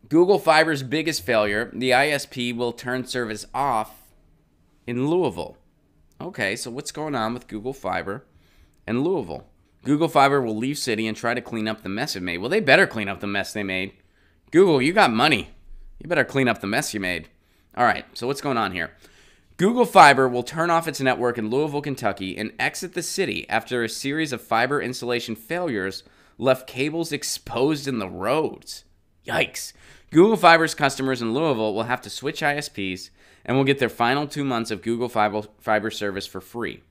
Google Fiber's biggest failure, the ISP will turn service off in Louisville. Okay, so what's going on with Google Fiber and Louisville? Google Fiber will leave city and try to clean up the mess it made. Well, they better clean up the mess they made. Google, you got money. You better clean up the mess you made. All right, so what's going on here? Google Fiber will turn off its network in Louisville, Kentucky, and exit the city after a series of fiber installation failures left cables exposed in the roads. Yikes. Google Fiber's customers in Louisville will have to switch ISPs and will get their final 2 months of Google Fiber service for free.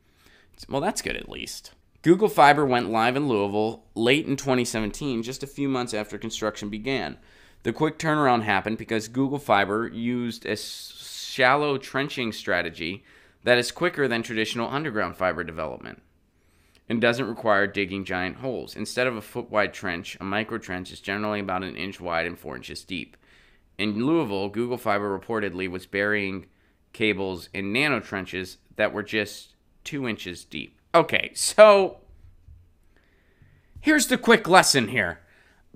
Well, that's good at least. Google Fiber went live in Louisville late in 2017, just a few months after construction began. The quick turnaround happened because Google Fiber used a shallow trenching strategy that is quicker than traditional underground fiber development and doesn't require digging giant holes. Instead of a foot-wide trench, a micro-trench is generally about an inch wide and 4 inches deep. In Louisville, Google Fiber reportedly was burying cables in nano trenches that were just 2 inches deep. Okay, so here's the quick lesson here.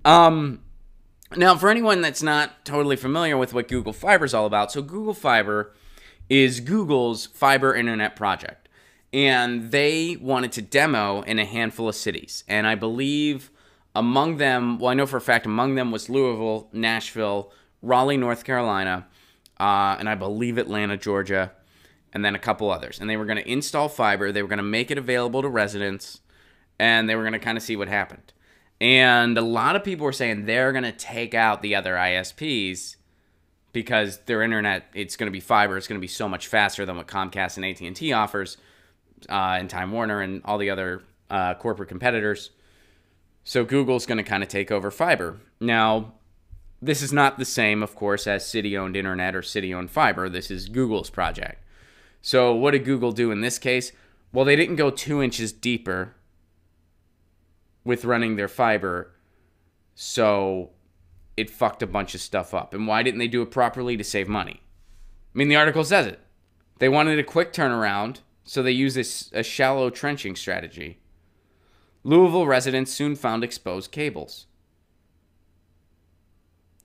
Now, for anyone that's not totally familiar with what Google Fiber is all about, so Google Fiber is Google's fiber internet project. And they wanted to demo in a handful of cities. And I believe among them, well, I know for a fact among them was Louisville, Nashville, Raleigh, North Carolina, and I believe Atlanta, Georgia, and then a couple others. And they were going to install fiber. They were going to make it available to residents, and they were going to kind of see what happened. And a lot of people were saying they're going to take out the other ISPs because their internet, it's going to be fiber. It's going to be so much faster than what Comcast and AT&T offers. And Time Warner and all the other corporate competitors. So Google's going to kind of take over fiber. Now, this is not the same, of course, as city-owned internet or city-owned fiber. This is Google's project. So what did Google do in this case? Well, they didn't go 2 inches deeper with running their fiber, so it fucked a bunch of stuff up. And why didn't they do it properly? To save money. I mean, the article says it. They wanted a quick turnaround, so they used a shallow trenching strategy. Louisville residents soon found exposed cables.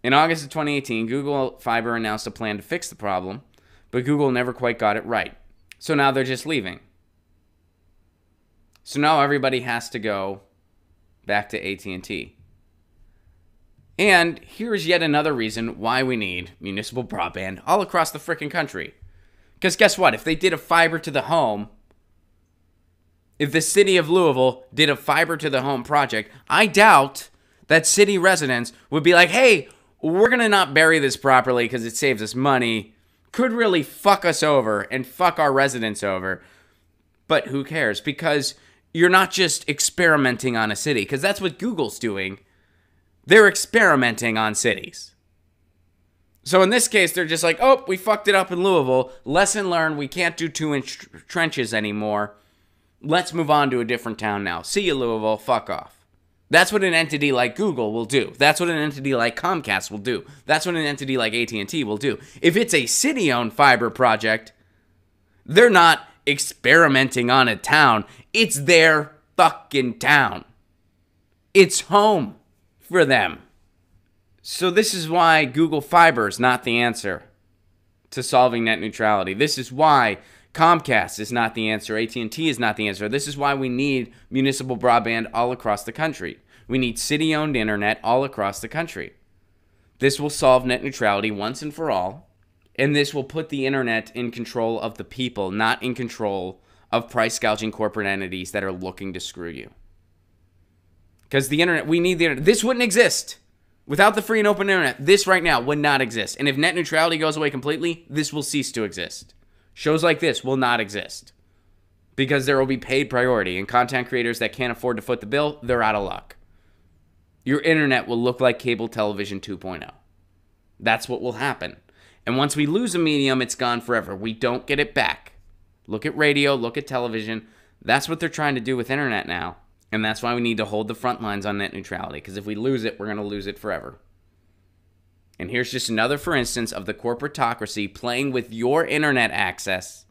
In August of 2018, Google Fiber announced a plan to fix the problem, but Google never quite got it right. So now they're just leaving. So now everybody has to go back to AT&T. And here's yet another reason why we need municipal broadband all across the frickin' country. Because guess what? If they did a fiber to the home, if the city of Louisville did a fiber to the home project, I doubt that city residents would be like, hey, we're going to not bury this properly because it saves us money. Could really fuck us over and fuck our residents over. But who cares? Because you're not just experimenting on a city, because that's what Google's doing. They're experimenting on cities. So in this case, they're just like, oh, we fucked it up in Louisville. Lesson learned, we can't do 2-inch trenches anymore. Let's move on to a different town now. See you, Louisville. Fuck off. That's what an entity like Google will do. That's what an entity like Comcast will do. That's what an entity like AT&T will do. If it's a city-owned fiber project, they're not experimenting on a town. It's their fucking town. It's home for them. So this is why Google Fiber is not the answer to solving net neutrality. This is why Comcast is not the answer. AT&T is not the answer. This is why we need municipal broadband all across the country. We need city-owned internet all across the country. This will solve net neutrality once and for all, and this will put the internet in control of the people, not in control of price-gouging corporate entities that are looking to screw you. Because the internet, we need the internet. This wouldn't exist. Without the free and open internet, this right now would not exist. And if net neutrality goes away completely, this will cease to exist. Shows like this will not exist. Because there will be paid priority. And content creators that can't afford to foot the bill, they're out of luck. Your internet will look like cable television 2.0. That's what will happen. And once we lose a medium, it's gone forever. We don't get it back. Look at radio, look at television. That's what they're trying to do with internet now. And that's why we need to hold the front lines on net neutrality. Because if we lose it, we're going to lose it forever. And here's just another for instance of the corporatocracy playing with your internet access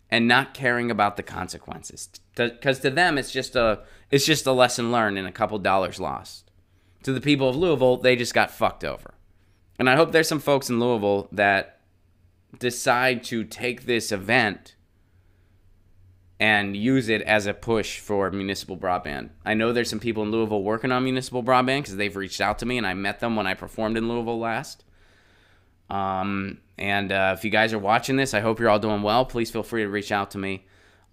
and not caring about the consequences. Because to them, it's just a lesson learned and a couple dollars lost. to the people of Louisville, they just got fucked over. And I hope there's some folks in Louisville that decide to take this event and use it as a push for municipal broadband. I know there's some people in Louisville working on municipal broadband because they've reached out to me, and I met them when I performed in Louisville last. If you guys are watching this, I hope you're all doing well. Please feel free to reach out to me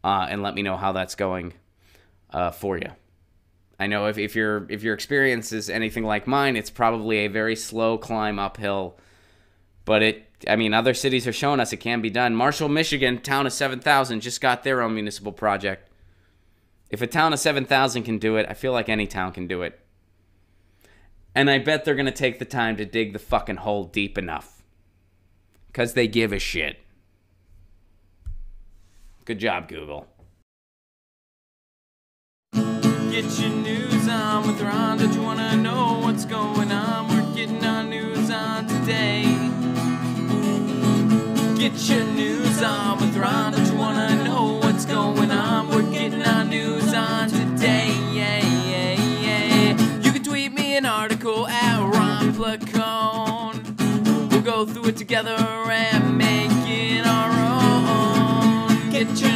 and let me know how that's going for you. I know if your experience is anything like mine, it's probably a very slow climb uphill. But other cities are showing us it can be done. Marshall, Michigan, town of 7,000, just got their own municipal project. If a town of 7,000 can do it, I feel like any town can do it. And I bet they're going to take the time to dig the fucking hole deep enough. Because they give a shit. Good job, Google. Get your news on with Ron. Don't you want to know what's going on? We're getting our news on today. Get your news on with Ron. Don't you want to know what's going on? We're getting our news on today. You can tweet me an article at Ron Placone. We'll go through it together and make it our own. Get your